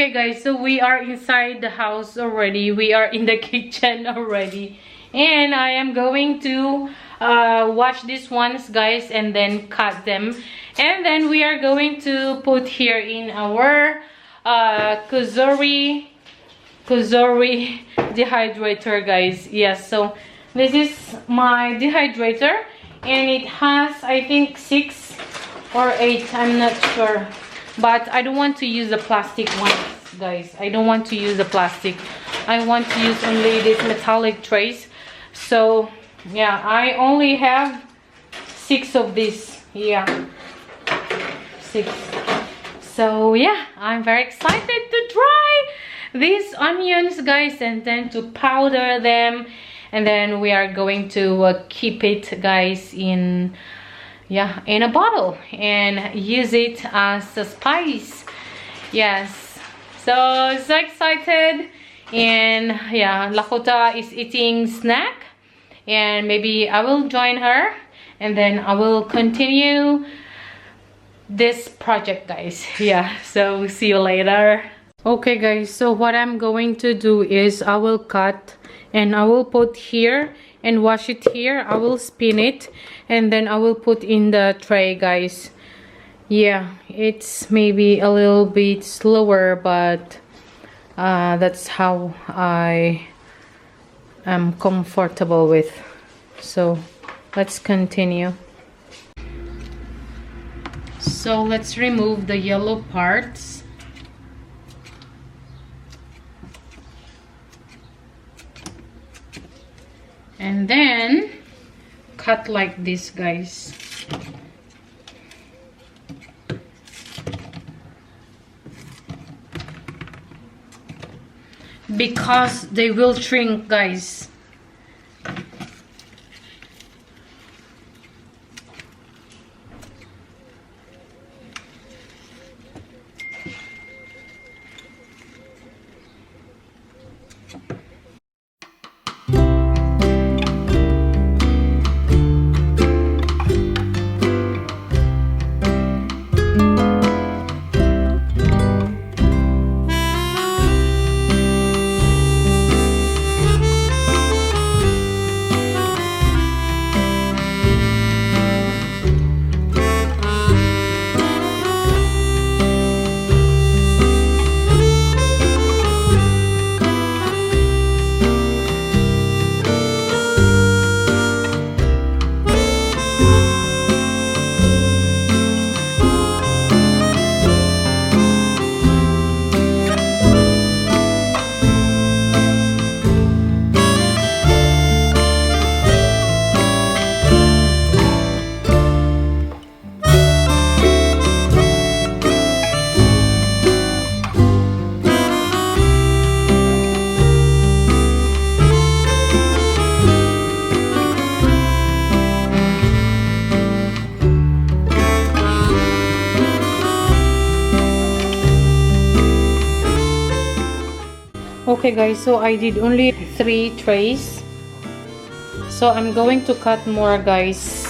Okay guys, so we are inside the house already. We are in the kitchen already. And I am going to wash these ones, guys, and then cut them. And then we are going to put here in our Kuzori dehydrator, guys. Yes, so this is my dehydrator. And it has, I think, 6 or 8. I'm not sure. But I don't want to use the plastic ones, guys. I don't want to use the plastic. I want to use only these metallic trays. So yeah, I only have 6 of these. Yeah, 6. So yeah, I'm very excited to try these onions, guys, and then to powder them, and then we are going to keep it, guys, in a bottle and use it as a spice. Yes, so excited. And yeah, Lakota is eating snack, and maybe I will join her, and then I will continue this project, guys. Yeah, so see you later. Okay guys, so what I'm going to do is I will cut and I will put here and wash it here. I will spin it and then I will put in the tray, guys. Yeah, it's maybe a little bit slower, but that's how I am comfortable with. So let's continue. So let's remove the yellow parts. And then cut like this, guys. Because they will shrink, guys. Okay guys, so I did only 3 trays, so I'm going to cut more, guys.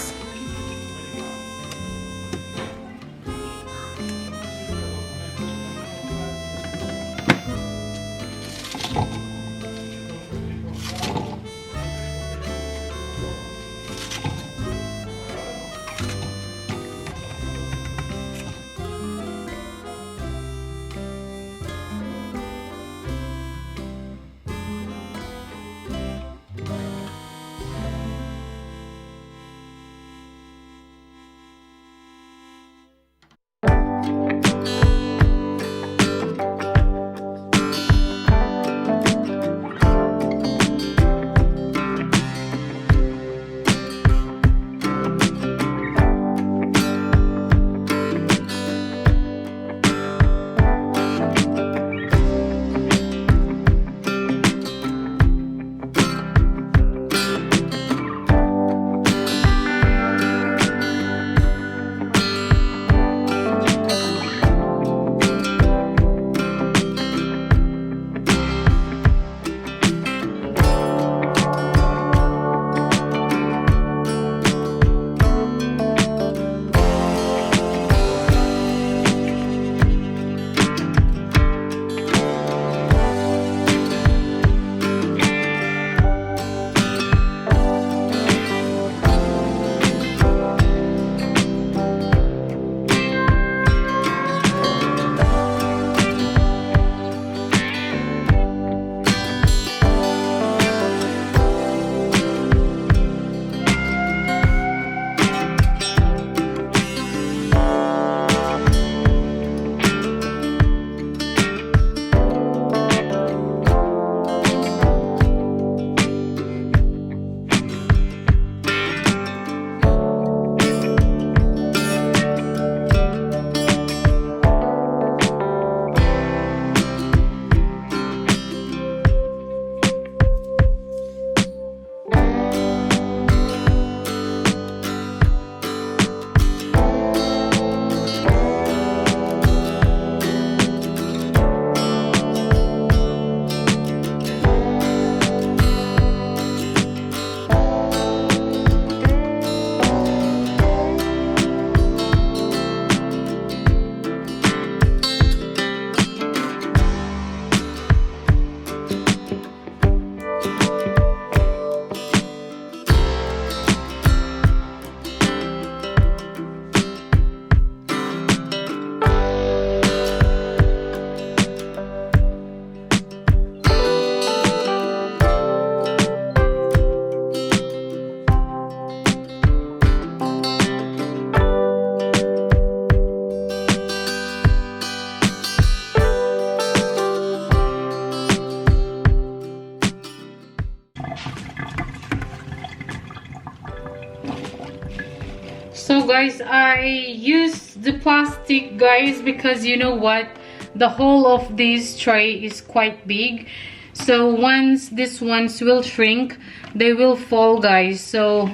guys, I use the plastic, guys, because you know what, the whole of this tray is quite big. So once these ones will shrink, they will fall, guys. So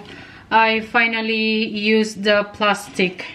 I finally used the plastic.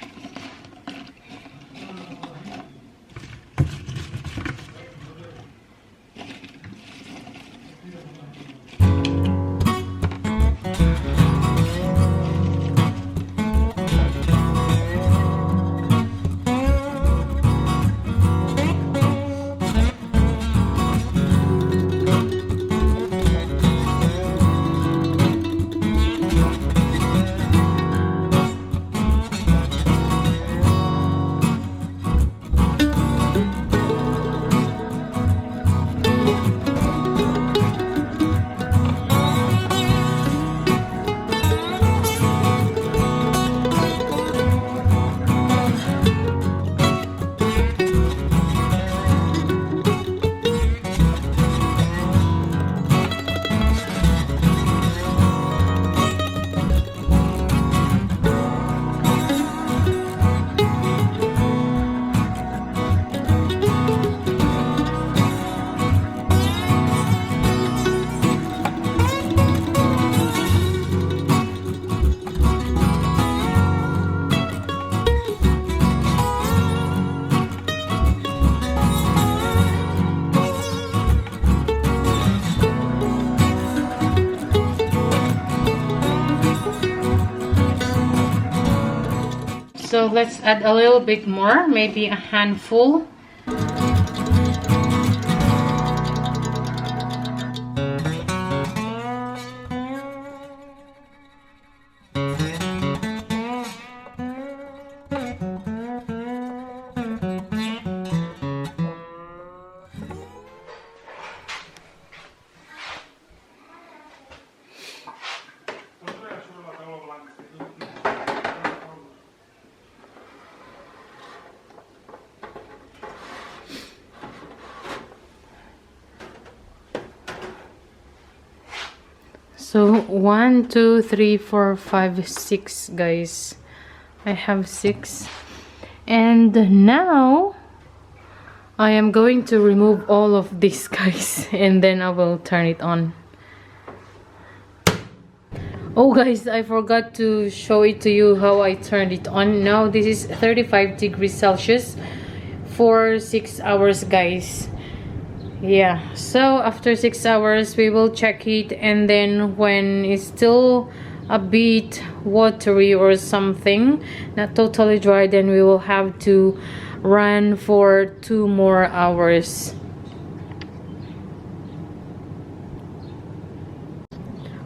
So let's add a little bit more, maybe a handful. So 1, 2, 3, 4, 5, 6, guys. I have 6. And now I am going to remove all of this, guys, and then I will turn it on. Oh guys, I forgot to show it to you how I turned it on. Now this is 35 degrees Celsius for 6 hours, guys. Yeah, so after 6 hours we will check it, and then when it's still a bit watery or something, not totally dry, then we will have to run for 2 more hours.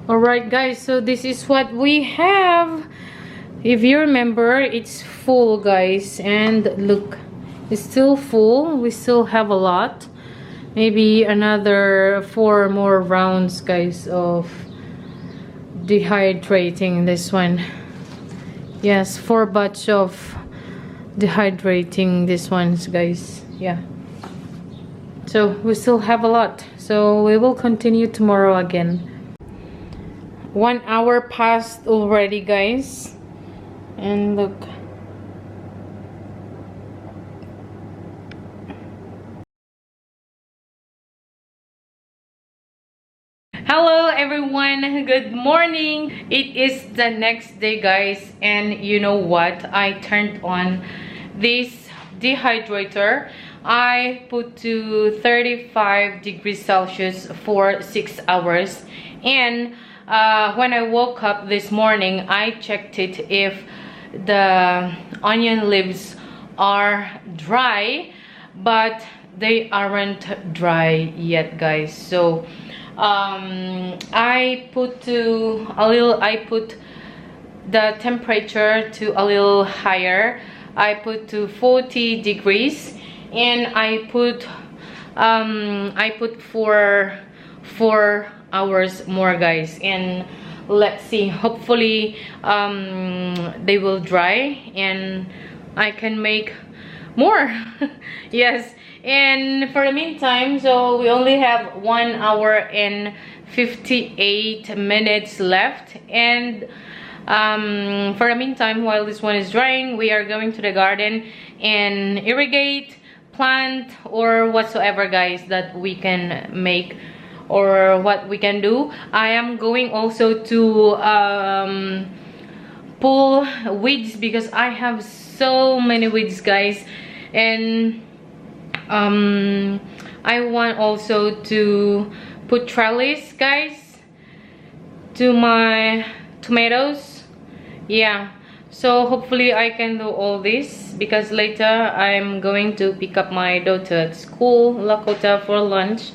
Alright guys, so this is what we have. If you remember, it's full, guys, and look, it's still full. We still have a lot. Maybe another 4 more rounds, guys, of dehydrating this one. Yes, 4 batch of dehydrating this ones, guys. Yeah. So we still have a lot. So we will continue tomorrow again. 1 hour passed already, guys. And look. Hello everyone, good morning. It is the next day, guys, and you know what, I turned on this dehydrator. I put to 35 degrees Celsius for 6 hours, and when I woke up this morning, I checked it if the onion leaves are dry, but they aren't dry yet, guys. So I put the temperature to a little higher. I put to 40 degrees, and I put for 4 hours more, guys, and let's see, hopefully they will dry and I can make more. Yes. And for the meantime, so we only have 1 hour and 58 minutes left, and For the meantime, while this one is drying, we are going to the garden and irrigate, plant, or whatsoever, guys, that we can make or what we can do. I am going also to pull weeds because I have so many weeds, guys, and I want also to put trellis, guys, to my tomatoes. Yeah, so hopefully I can do all this because later I'm going to pick up my daughter at school, Lakota, for lunch,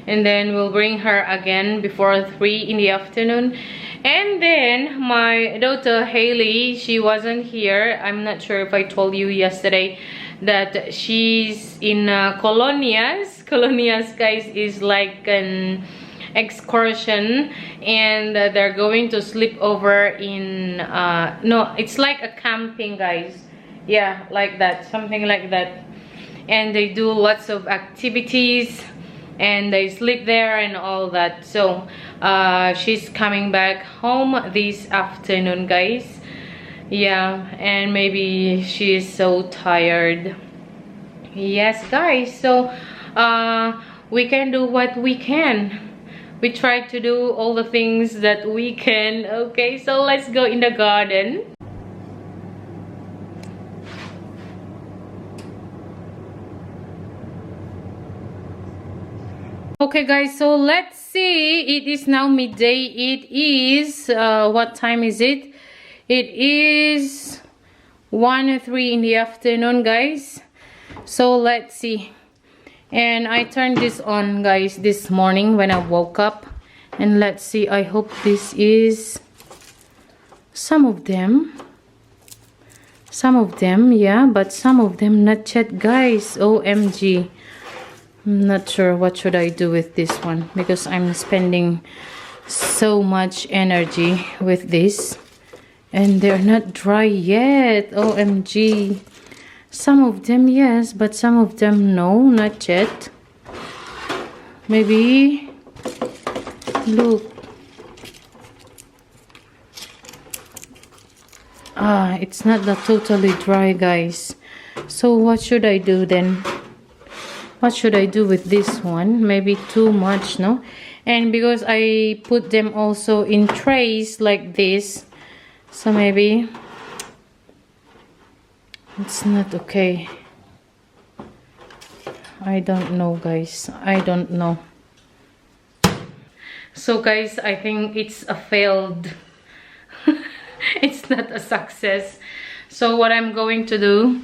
and then we'll bring her again before 3 in the afternoon. And then my daughter Haley, she wasn't here. I'm not sure if I told you yesterday that she's in Colonias. Colonias, guys, is like an excursion, and they're going to sleep over in no, it's like a camping, guys. Yeah, like that, something like that. And they do lots of activities and they sleep there and all that. So she's coming back home this afternoon, guys. Yeah, and maybe she is so tired. Yes, guys, so we can do what we can. We try to do all the things that we can. Okay, so let's go in the garden. Okay, guys, so let's see. It is now midday. It is what time is it? It is 1:03 in the afternoon, guys. So let's see. And I turned this on, guys, this morning when I woke up. And let's see, I hope this is some of them, yeah, but some of them not yet, guys. OMG, I'm not sure what should I do with this one because I'm spending so much energy with this and they're not dry yet. OMG, some of them yes, but some of them no, not yet. Maybe look, it's not that totally dry, guys. So what should I do then? What should I do with this one? Maybe too much, no? And because I put them also in trays like this, so maybe it's not okay. I don't know, guys. I don't know. So, guys, I think it's a failed. It's not a success. So what I'm going to do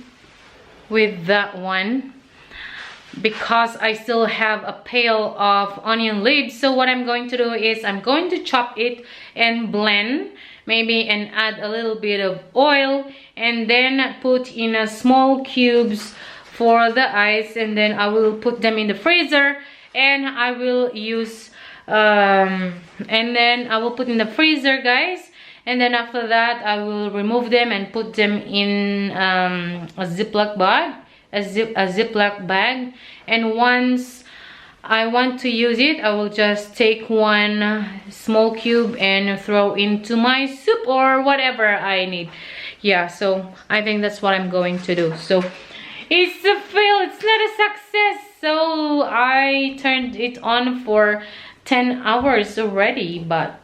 with that one, because I still have a pail of onion leaves, so what I'm going to do is I'm going to chop it and blend maybe and add a little bit of oil and then put in a small cubes for the ice, and then I will put them in the freezer and I will use and then I will put in the freezer, guys, and then after that I will remove them and put them in a Ziploc bag, a Ziploc bag, and once I want to use it, I will just take one small cube and throw into my soup or whatever I need. Yeah, so I think that's what I'm going to do. So it's a fail, it's not a success. So I turned it on for 10 hours already, but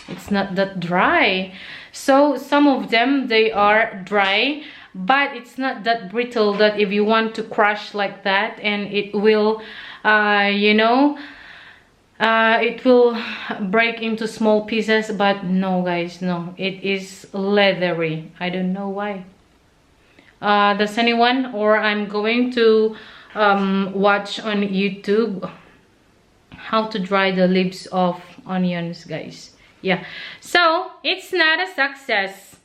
it's not that dry. So some of them, they are dry, but it's not that brittle that if you want to crush like that and it will you know, it will break into small pieces. But no, guys, no, it is leathery. I don't know why. Does anyone, or I'm going to watch on YouTube how to dry the leaves of onions, guys. Yeah, so it's not a success.